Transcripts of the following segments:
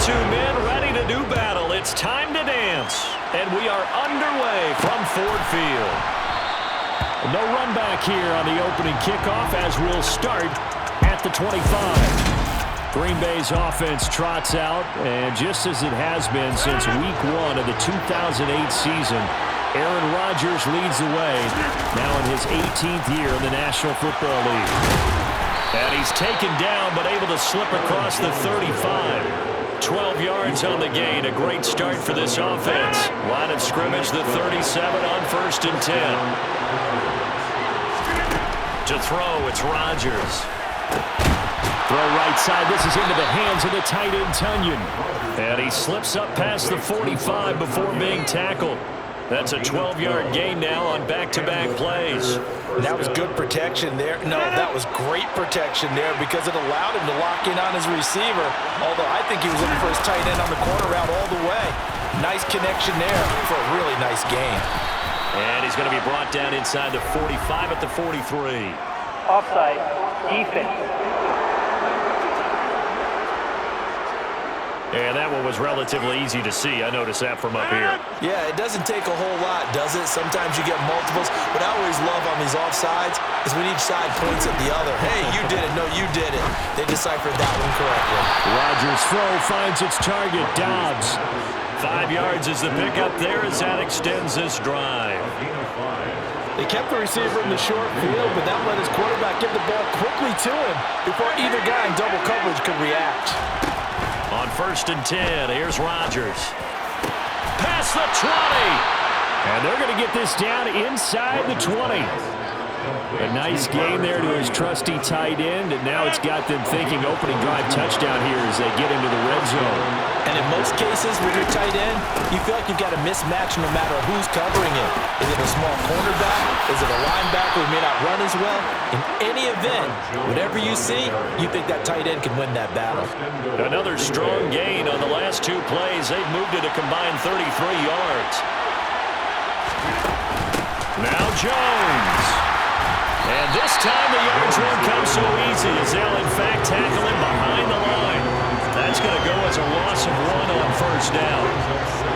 two men ready to do battle. It's time to dance. And we are underway from Ford Field. No run back here on the opening kickoff as we'll start at the 25. Green Bay's offense trots out, and just as it has been since week 1 of the 2008 season, Aaron Rodgers leads the way, now in his 18th year in the National Football League. And he's taken down, but able to slip across the 35. 12 yards on the gain. A great start for this offense. Line of scrimmage, the 37 on 1st and 10. To throw, it's Rodgers. Throw right side. This is into the hands of the tight end, Tunyon. And he slips up past the 45 before being tackled. That's a 12-yard gain now on back-to-back plays. That was good protection there. No, that was great protection there because it allowed him to lock in on his receiver, although I think he was looking for his tight end on the corner route all the way. Nice connection there for a really nice gain. And he's going to be brought down inside the 45 at the 43. Offside, defense. And that one was relatively easy to see. I noticed that from up here. Yeah, it doesn't take a whole lot, does it? Sometimes you get multiples. What I always love on these offsides is when each side points at the other. Hey, you did it. No, you did it. They deciphered that one correctly. Rodgers' throw finds its target, Dobbs. 5 yards is the pickup there as that extends this drive. They kept the receiver in the short field, but that let his quarterback get the ball quickly to him before either guy in double coverage could react. On 1st and 10, here's Rodgers. Past the 20. And they're going to get this down inside the 20. A nice gain there to his trusty tight end, and now it's got them thinking opening drive touchdown here as they get into the red zone. And in most cases with your tight end, you feel like you've got a mismatch no matter who's covering it. Is it a small cornerback? Is it a linebacker who may not run as well? In any event, whatever you see, you think that tight end can win that battle. Another strong gain on the last 2 plays. They've moved it a combined 33 yards. Now Jones. And this time the yards won't come so easy as they'll in fact tackle him behind the line. That's going to go as a loss of 1 on 1st down.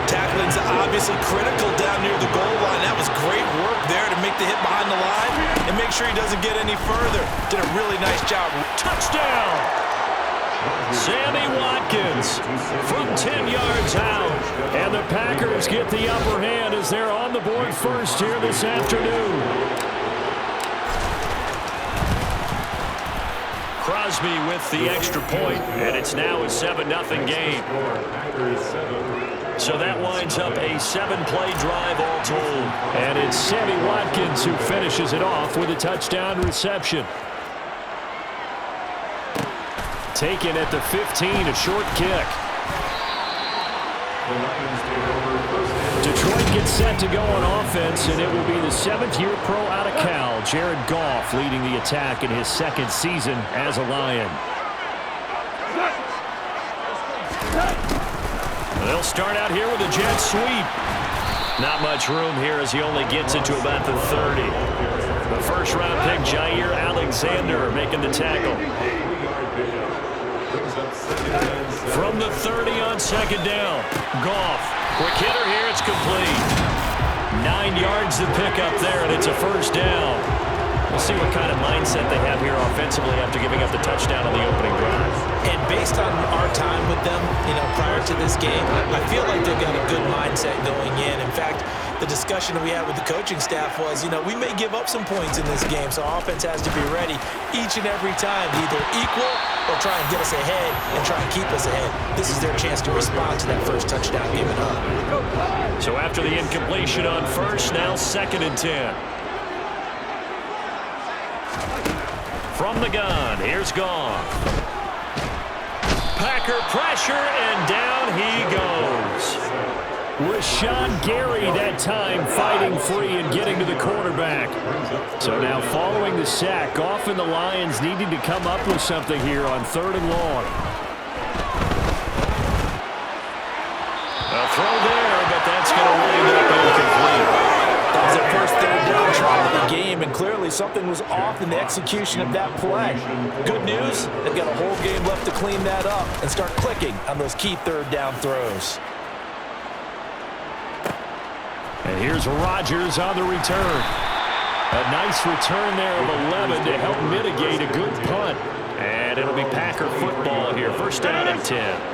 Tackling's obviously critical down near the goal line. That was great work there to make the hit behind the line and make sure he doesn't get any further. Did a really nice job. Touchdown! Sammy Watkins from 10 yards out. And the Packers get the upper hand as they're on the board first here this afternoon. Crosby with the extra point, and it's now a 7-0 game. So that winds up a 7-play drive all told. And it's Sammy Watkins who finishes it off with a touchdown reception. Taken at the 15, a short kick. Detroit gets set to go on offense, and it will be the 7th-year pro out of Cal, Jared Goff, leading the attack in his 2nd season as a Lion. They'll start out here with a jet sweep. Not much room here as he only gets it to about the 30. The first-round pick, Jair Alexander, making the tackle. From the 30 on 2nd down, Goff. Quick hitter here, it's complete. 9 yards to pick up there, and it's a 1st down. We'll see what kind of mindset they have here offensively after giving up the touchdown on the opening drive. And based on our time with them, prior to this game, I feel like they've got a good mindset going in. In fact, the discussion that we had with the coaching staff was, we may give up some points in this game, so our offense has to be ready each and every time to either equal or try and get us ahead and try and keep us ahead. This is their chance to respond to that first touchdown given up. So after the incompletion on 1st, now 2nd and 10. From the gun, here's Goff. Packer pressure, and down he goes. Rashawn Gary that time fighting free and getting to the quarterback. So now following the sack, Goff and the Lions needing to come up with something here on 3rd and long. A throw there, but that's going to wind up incomplete. That was their first 3rd down try of the game, and clearly something was off in the execution of that play. Good news, they've got a whole game left to clean that up and start clicking on those key third down throws. And here's Rodgers on the return. A nice return there of 11 to help mitigate a good punt. And it'll be Packer football here. First down and 10.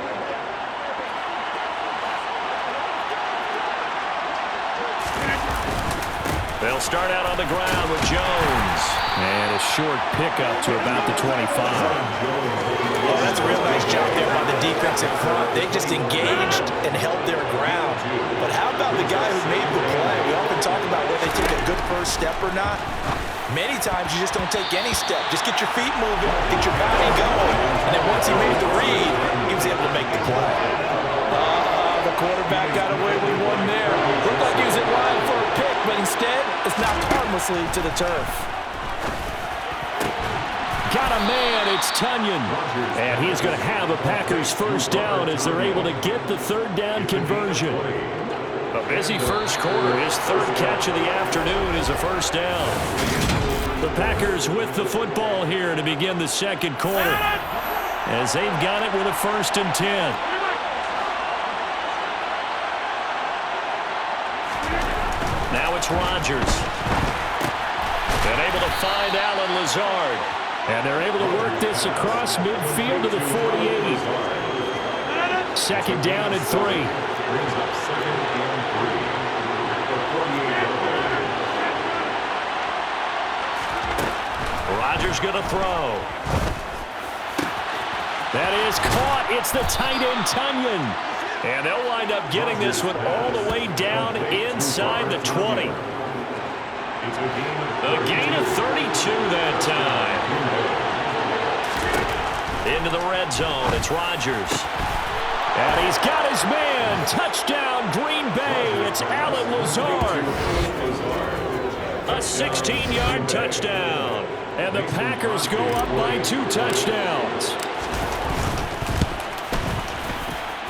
They'll start out on the ground with Jones. And a short pickup to about the 25. Oh, that's a real nice job there by the defensive front. They just engaged and held their ground. But how about the guy who made the play? We often talk about whether they take a good first step or not. Many times you just don't take any step. Just get your feet moving, get your body going. And then once he made the read, he was able to make the play. The quarterback got away with one there. Looked like he was in line for a pick, but instead, it's knocked harmlessly to the turf. Got a man, it's Tunyon. And he's going to have a Packers first down as they're able to get the third down conversion. A busy first quarter. His third catch of the afternoon is a first down. The Packers with the football here to begin the second quarter, as they've got it with a 1st and 10. Now it's Rodgers. And able to find Allen Lazard. And they're able to work this across midfield to the 48. Second down and 3. Rodgers going to throw. That is caught. It's the tight end, Tunyon. And they'll wind up getting this one all the way down inside the 20. A gain of 32 that time. Into the red zone. It's Rodgers. And he's got his man. Touchdown, Green Bay. It's Allen Lazard. A 16-yard touchdown. And the Packers go up by 2 touchdowns.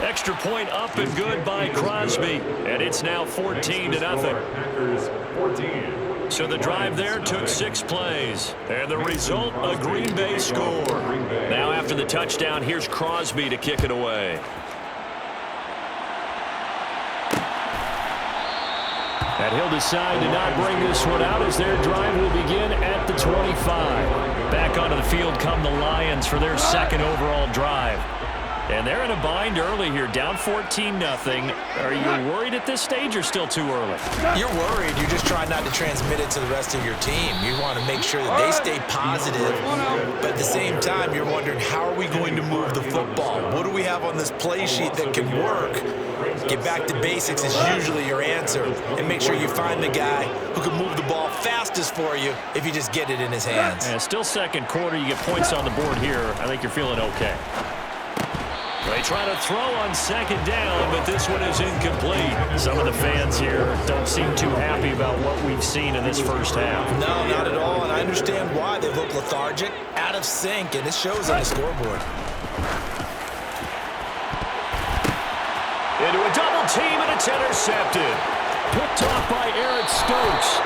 Extra point up and good by Crosby. And it's now 14-0. Packers 14. So the drive there took 6 plays. And the result, a Green Bay score. Now after the touchdown, here's Crosby to kick it away. And he'll decide to not bring this one out as their drive will begin at the 25. Back onto the field come the Lions for their second overall drive. And they're in a bind early here, down 14-0. Are you worried at this stage or still too early? You're worried. You're just trying not to transmit it to the rest of your team. You want to make sure that they stay positive, but at the same time, you're wondering, how are we going to move the football? What do we have on this play sheet that can work? Get back to basics is usually your answer, and make sure you find the guy who can move the ball fastest for you if you just get it in his hands. And still second quarter, you get points on the board here. I think you're feeling okay. They try to throw on second down, but this one is incomplete. Some of the fans here don't seem too happy about what we've seen in this first half. No, not at all, and I understand why. They look lethargic, out of sync, and it shows on the scoreboard. Into a double team, and it's intercepted. Picked off by Eric Stokes.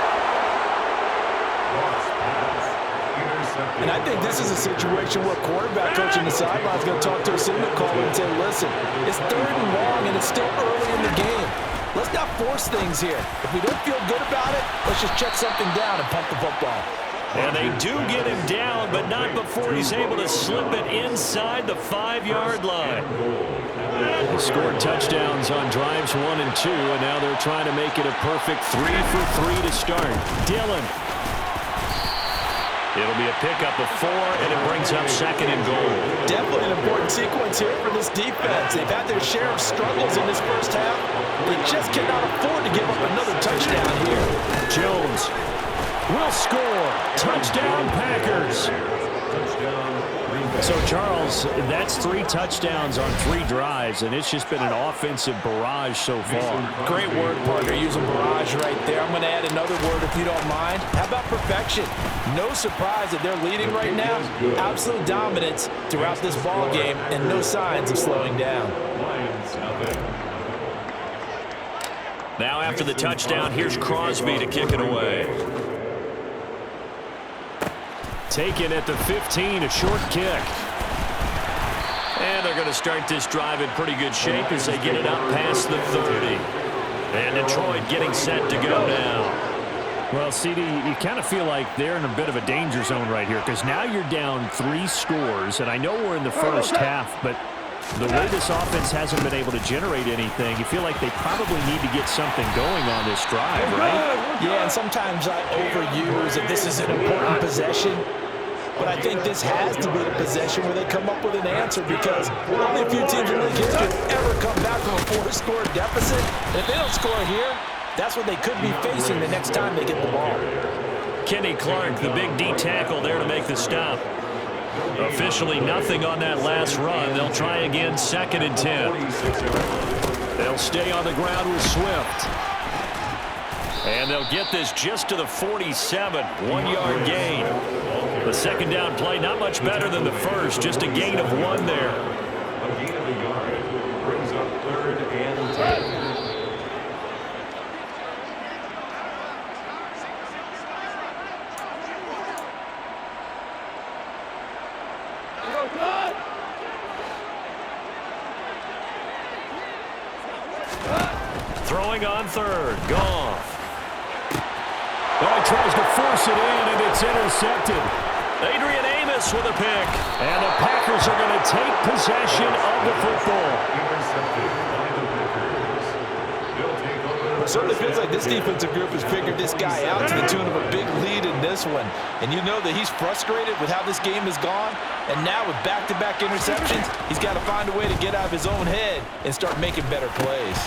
And I think this is a situation where quarterback coach in the sideline is going to talk to a signal caller and say, listen, it's 3rd and long, and it's still early in the game. Let's not force things here. If we don't feel good about it, let's just check something down and pump the football. And they do get him down, but not before he's able to slip it inside the 5-yard line. They scored touchdowns on drives 1 and 2, and now they're trying to make it a perfect 3 for 3 to start. Dillon. It'll be a pickup of 4, and it brings up 2nd and goal. Definitely an important sequence here for this defense. They've had their share of struggles in this first half. They just cannot afford to give up another touchdown here. Jones will score. Touchdown, Packers. So, Charles, that's 3 touchdowns on 3 drives, and it's just been an offensive barrage so far. Great word, partner, using barrage right there. I'm going to add another word if you don't mind. How about perfection? No surprise that they're leading right now. Absolute dominance throughout this ball game, and no signs of slowing down. Now after the touchdown, here's Crosby to kick it away. taken at the 15, a short kick. And they're going to start this drive in pretty good shape as they get it up past the 30. And Detroit getting set to go now. Well, CD, you kind of feel like they're in a bit of a danger zone right here because now you're down 3 scores, and I know we're in the first half, but the way this offense hasn't been able to generate anything, you feel like they probably need to get something going on this drive, right? Yeah, and sometimes I overuse that this is an important possession, but I think this has to be the possession where they come up with an answer because only a few teams in the league can ever come back from a 4-score deficit. And if they don't score here, that's what they could be facing the next time they get the ball. Kenny Clark, the big D tackle there to make the stop. Officially nothing on that last run. They'll try again, 2nd and 10. They'll stay on the ground with Swift. And they'll get this just to the 47, 1-yard gain. The second down play, not much better than the first, just a gain of 1 there. A gain of a yard brings up 3rd and 10. Throwing on 3rd, Goff. Oh, he tries to force it in, and it's intercepted. Adrian Amos with a pick. And the Packers are going to take possession of the football. Intercepted by the Packers. They'll take over. It certainly feels like this defensive group has figured this guy out to the tune of a big lead in this one. And you know that he's frustrated with how this game has gone. And now with back-to-back interceptions, he's got to find a way to get out of his own head and start making better plays.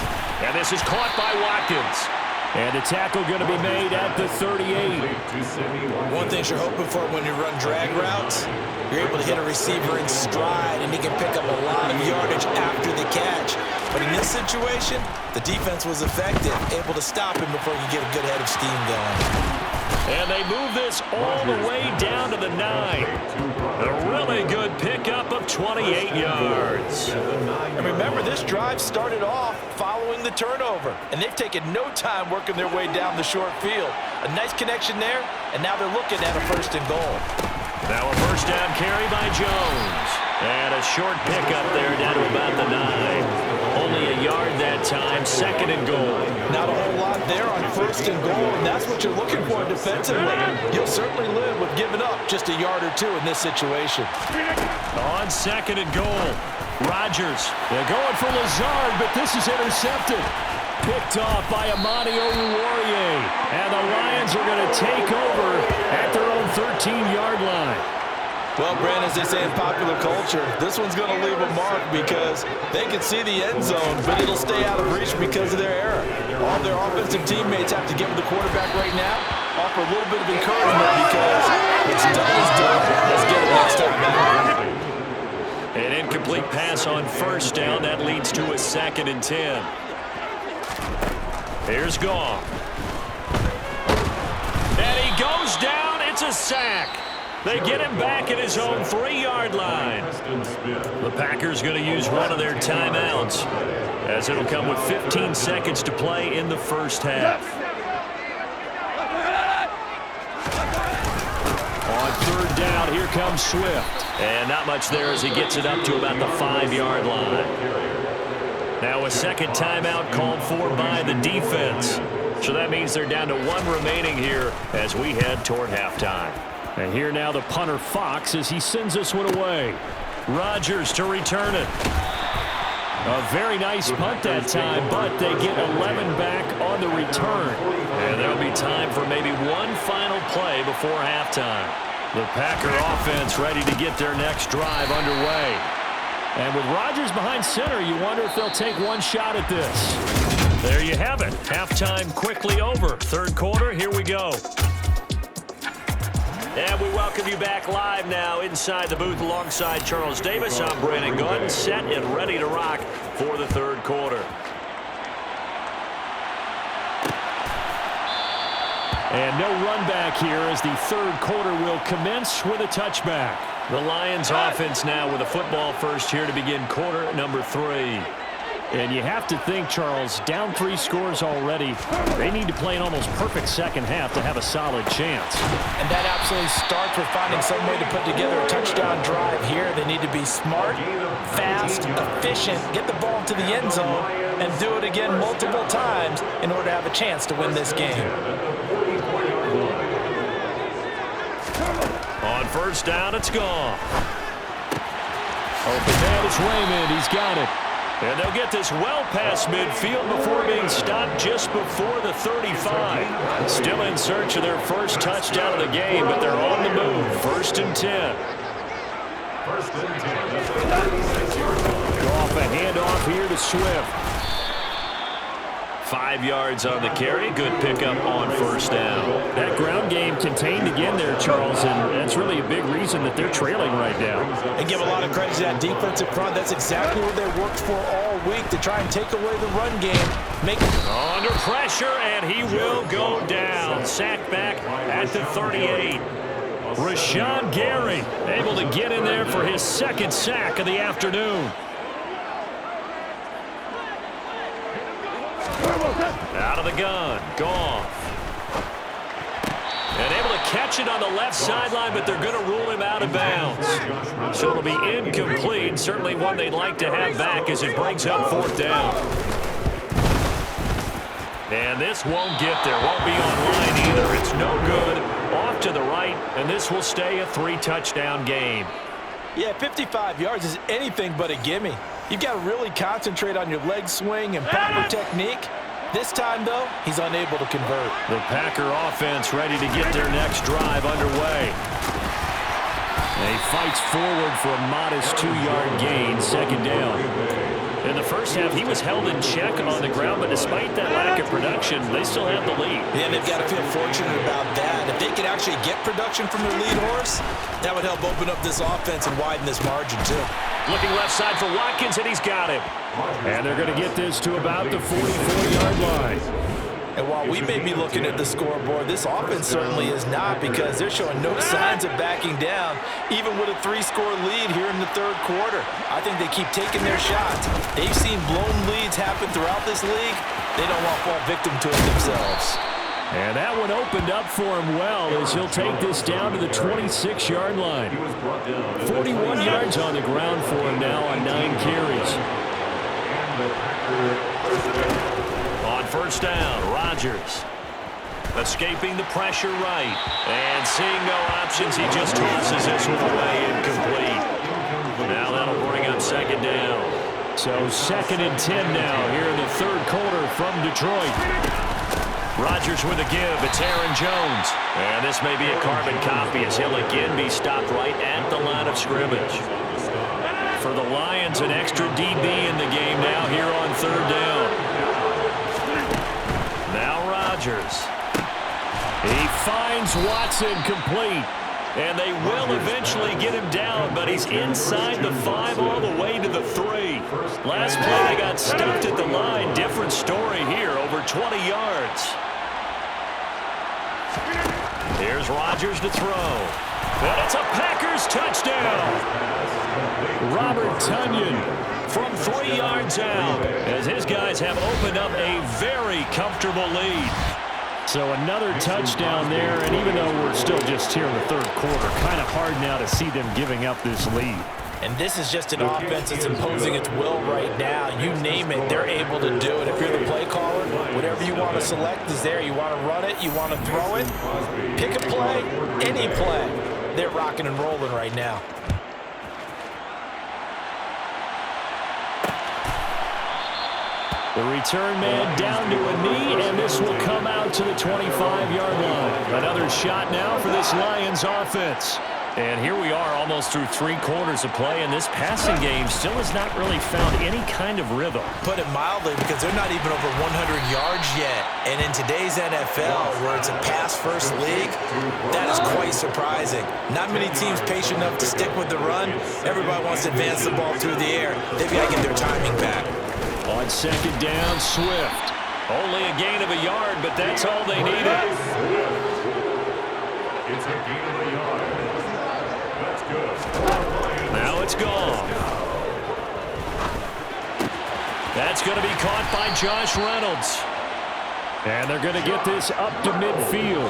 And this is caught by Watkins. And the tackle going to be made at the 38. One thing you're hoping for when you run drag routes, you're able to hit a receiver in stride, and he can pick up a lot of yardage after the catch. But in this situation, the defense was effective, able to stop him before you get a good head of steam going. And they move this all the way down to the 9. A really good pickup of 28 yards. And remember, this drive started off following the turnover, and they've taken no time working their way down the short field. A nice connection there, and now they're looking at a 1st and goal. Now a 1st down carry by Jones. And a short pickup there down to about the 9. Only a yard that time, 2nd and goal. Not a whole lot there on 1st and goal, and that's what you're looking for defensively. You'll certainly live with giving up just a yard or 2 in this situation. On 2nd and goal, Rodgers. They're going for Lazard, but this is intercepted. Picked off by Amani Oruwariye. And the Lions are going to take over at their own 13-yard line. Well, Brandon, as they say in popular culture, this one's going to leave a mark because they can see the end zone, but it'll stay out of reach because of their error. All their offensive teammates have to get with the quarterback right now, offer a little bit of encouragement because it's done is done. Let's get it next time back. An incomplete pass on 1st down. That leads to a 2nd and 10. Here's Goff. And he goes down. It's a sack. They get him back at his own 3-yard line. The Packers going to use one of their timeouts as it'll come with 15 seconds to play in the first half. On 3rd down, here comes Swift. And not much there as he gets it up to about the 5-yard line. Now a 2nd timeout called for by the defense. So that means they're down to 1 remaining here as we head toward halftime. And here now the punter Fox as he sends this one away. Rodgers to return it. A very nice punt that time, but they get 11 back on the return. And there'll be time for maybe one final play before halftime. The Packer offense ready to get their next drive underway. And with Rodgers behind center, you wonder if they'll take one shot at this. There you have it. Halftime quickly over. 3rd quarter, here we go. And we welcome you back live now inside the booth alongside Charles Davis. I'm Brandon Gunn, set and ready to rock for the 3rd quarter. And no run back here as the 3rd quarter will commence with a touchback. The Lions offense now with a football first here to begin quarter number 3. And you have to think, Charles, down 3 scores already. They need to play an almost perfect second half to have a solid chance. And that absolutely starts with finding some way to put together a touchdown drive here. They need to be smart, fast, efficient, get the ball to the end zone, and do it again multiple times in order to have a chance to win this game. On first down, it's gone. Open man is Raymond. He's got it. And they'll get this well past midfield before being stopped just before the 35. Still in search of their first touchdown of the game, but they're on the move. 1st and 10. First and 10. Off a handoff here to Swift. 5 yards on the carry. Good pickup on first down. That ground game contained again there, Charles, and that's really a big reason that they're trailing right now. And give a lot of credit to that defensive front. That's exactly what they worked for all week, to try and take away the run game. Under pressure, and he will go down. Sacked back at the 38. Rashawn Gary able to get in there for his 2nd sack of the afternoon. Out of the gun, Goff. And able to catch it on the left sideline, but they're going to rule him out of bounds. So it'll be incomplete. Certainly one they'd like to have back as it brings up 4th down. And this won't get there. Won't be online either. It's no good. Off to the right, and this will stay a 3-touchdown game. Yeah, 55 yards is anything but a gimme. You've got to really concentrate on your leg swing and proper technique. This time, though, he's unable to convert. The Packer offense ready to get their next drive underway. And he fights forward for a modest 2-yard gain, 2nd down. In the first half, he was held in check on the ground, but despite that lack of production, they still have the lead. Yeah, they've got to feel fortunate about that. If they could actually get production from their lead horse, that would help open up this offense and widen this margin, too. Looking left side for Watkins, and he's got him. And they're going to get this to about the 44-yard line. And while we may be looking at the scoreboard, this offense certainly is not, because they're showing no signs of backing down, even with a 3-score lead here in the 3rd quarter. I think they keep taking their shots. They've seen blown leads happen throughout this league. They don't want to fall victim to it themselves. And that one opened up for him well as he'll take this down to the 26-yard line. 41 yards on the ground for him now on 9 carries. On first down, Rodgers. Escaping the pressure right. And seeing no options, he just tosses this one away incomplete. Now that'll bring up 2nd down. So 2nd and 10 now here in the 3rd quarter from Detroit. Rodgers with a give. It's Aaron Jones. And this may be a carbon copy as he'll again be stopped right at the line of scrimmage. For the Lions, an extra DB in the game now here on 3rd down. Now Rodgers. He finds Watson complete. And they will eventually get him down, but he's inside the 5 all the way to the 3. Last play, they got stuffed at the line. Different story here, over 20 yards. Here's Rodgers to throw. And it's a Packers touchdown. Robert Tonyan from 3 yards out, as his guys have opened up a very comfortable lead. So another touchdown there, and even though we're still just here in the 3rd quarter, kind of hard now to see them giving up this lead. And this is just an offense that's imposing its will right now. You name it, they're able to do it. If you're the play caller, whatever you want to select is there. You want to run it, you want to throw it, pick a play, any play. They're rocking and rolling right now. The return man down to a knee, and this will come out to the 25-yard line. Another shot now for this Lions offense. And here we are almost through 3 quarters of play, and this passing game still has not really found any kind of rhythm. Put it mildly, because they're not even over 100 yards yet. And in today's NFL, where it's a pass-first league, that is quite surprising. Not many teams patient enough to stick with the run. Everybody wants to advance the ball through the air. They've got to get their timing back. On 2nd down, Swift. Only a gain of a yard, but that's all they needed. It's a gain of a yard. That's good. Now it's gone. That's It's going to be caught by Josh Reynolds. And they're going to get this up to midfield.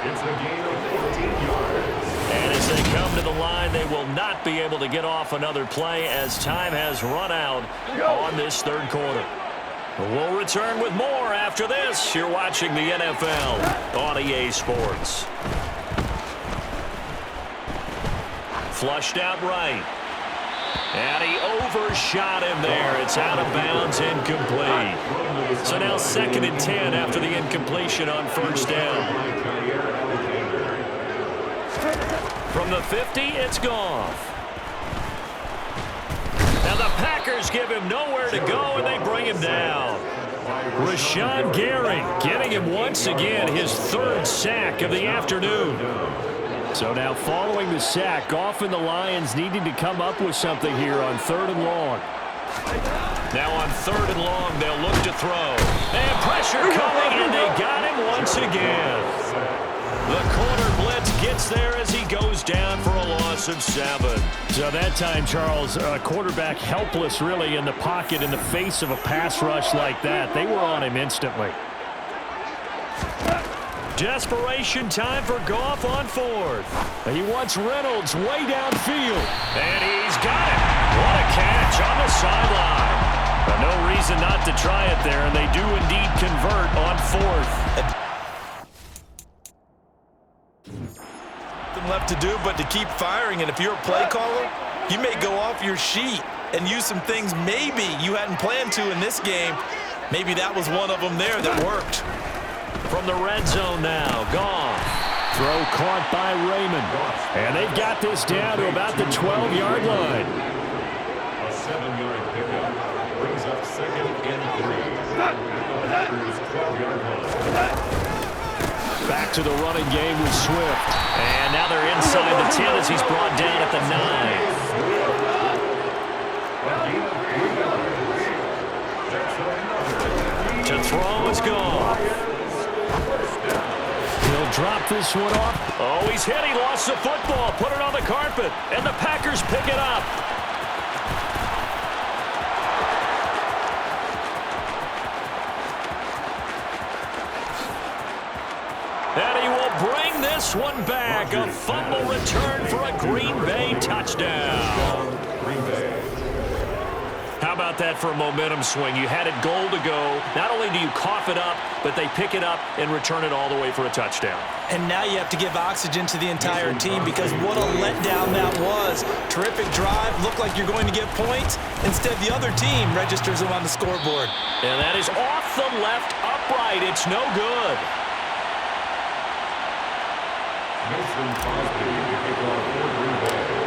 It's a gain of 18 yards. And as they come to the line, they will not be able to get off another play as time has run out on this third quarter. We'll return with more after this. You're watching the NFL on EA Sports. Flushed out right. And he overshot him there. It's out of bounds, incomplete. So now 2nd and 10 after the incompletion on first down. From the 50, it's Goff. Now the Packers give him nowhere to go, and they bring him down. Rashawn Gary getting him once again his 3rd sack of the afternoon. So now following the sack, Goff and the Lions needing to come up with something here on 3rd and long. Now on 3rd and long, they'll look to throw. And pressure coming, and they got him once again. The corner blitz gets there as he goes down for a loss of 7. So that time, Charles, quarterback helpless really in the pocket in the face of a pass rush like that. They were on him instantly. Desperation time for Goff on 4th. He wants Reynolds way downfield. And he's got it. What a catch on the sideline. No reason not to try it there, and they do indeed convert on 4th. Left to do but to keep firing, and if you're a play caller, you may go off your sheet and use some things maybe you hadn't planned to in this game. Maybe that was one of them there that worked. From the red zone now, Goff. Throw caught by Raymond, and they've got this down to about the 12-yard line. A 7-yard pickup brings up 2nd and 3. Packers 12-yard line. Back to the running game with Swift. And now they're inside the 10 as he's brought down at the 9. To throw is Goff. He'll drop this one off. Oh, he's hit. He lost the football. Put it on the carpet. And the Packers pick it up. And he will bring this one back. A fumble return for a Green Bay touchdown. How about that for a momentum swing? You had it goal to go. Not only do you cough it up, but they pick it up and return it all the way for a touchdown. And now you have to give oxygen to the entire team because what a letdown that was. Terrific drive. Looked like you're going to get points. Instead, the other team registers them on the scoreboard. And that is off the left upright. It's no good.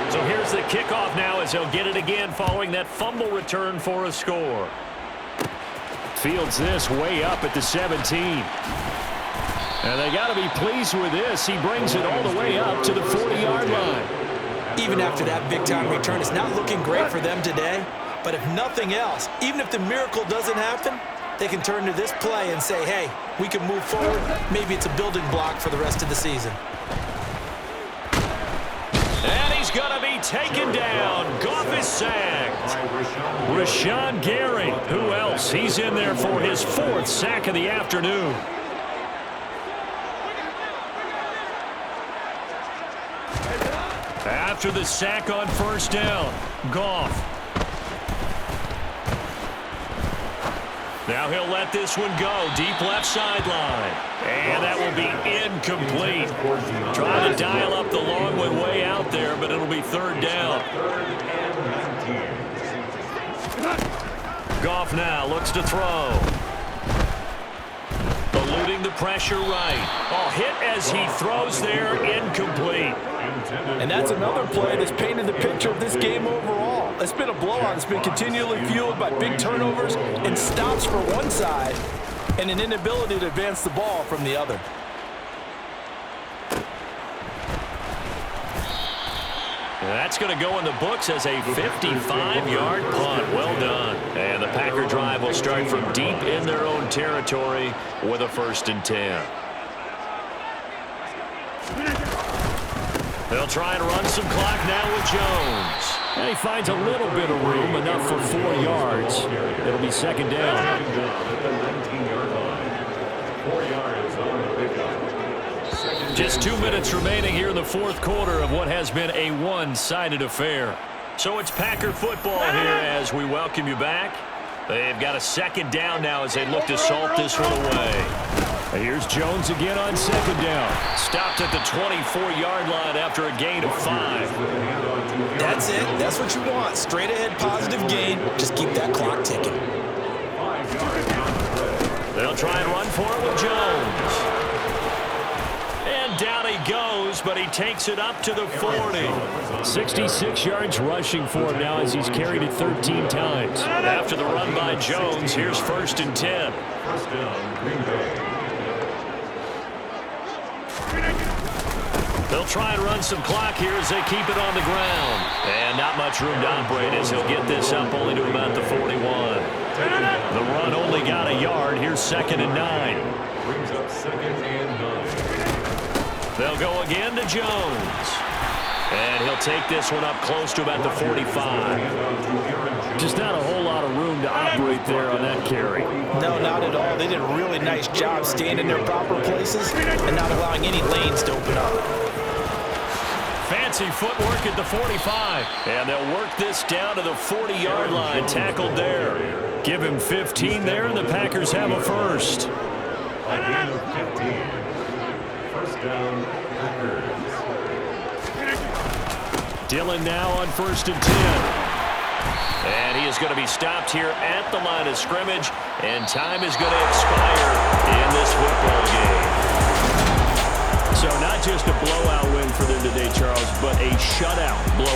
So here's the kickoff now as he'll get it again following that fumble return for a score. Fields this way up at the 17. And they got to be pleased with this. He brings it all the way up to the 40-yard line. Even after that big-time return, it's not looking great for them today. But if nothing else, even if the miracle doesn't happen, they can turn to this play and say, hey, we can move forward. Maybe it's a building block for the rest of the season. And he's going to be taken down. Goff is sacked. Rashawn Gary. Who else? He's in there for his 4th sack of the afternoon. After the sack on first down, Goff. Now he'll let this one go. Deep left sideline. And that will be incomplete. Trying to dial up the long one way out there, but it'll be 3rd down. Goff now looks to throw. Eluding the pressure right. Oh, hit as he throws there, incomplete. And that's another play that's painted the picture of this game overall. It's been a blowout. It's been continually fueled by big turnovers and stops for one side and an inability to advance the ball from the other. That's going to go in the books as a 55-yard punt. Well done. And the Packer drive will start from deep in their own territory with a 1st and 10. They'll try and run some clock now with Jones. And he finds a little bit of room, enough for 4 yards. It'll be second down. At the 19-yard line. 4 yards on the pickup. Just 2 minutes remaining here in the fourth quarter of what has been a one-sided affair. So it's Packer football here as we welcome you back. They've got a second down now as they look to salt this one away. Here's Jones again on second down. Stopped at the 24-yard line after a gain of 5. That's it. That's what you want. Straight ahead positive gain. Just keep that clock ticking. They'll try and run for it with Jones. And down he goes, but he takes it up to the 40. 66 yards rushing for him now as he's carried it 13 times. After the run by Jones, here's 1st and 10. First down, Greenbay. They'll try and run some clock here as they keep it on the ground. And not much room to operate as he'll get this up only to about the 41. The run only got a yard. Here's 2nd and 9. Brings up 2nd and 9. They'll go again to Jones. And he'll take this one up close to about the 45. Just not a whole lot of room to operate there on that carry. No, not at all. They did a really nice job staying in their proper places and not allowing any lanes to open up. Fancy footwork at the 45. And they'll work this down to the 40-yard line. Tackled there. Give him 15 there, and the Packers have a first. A gain of 15. First down, Packers. Dillon now on 1st and 10. And he is going to be stopped here at the line of scrimmage, and time is going to expire in this football game. So not just a blowout win for them today, Charles, but a shutout blowout.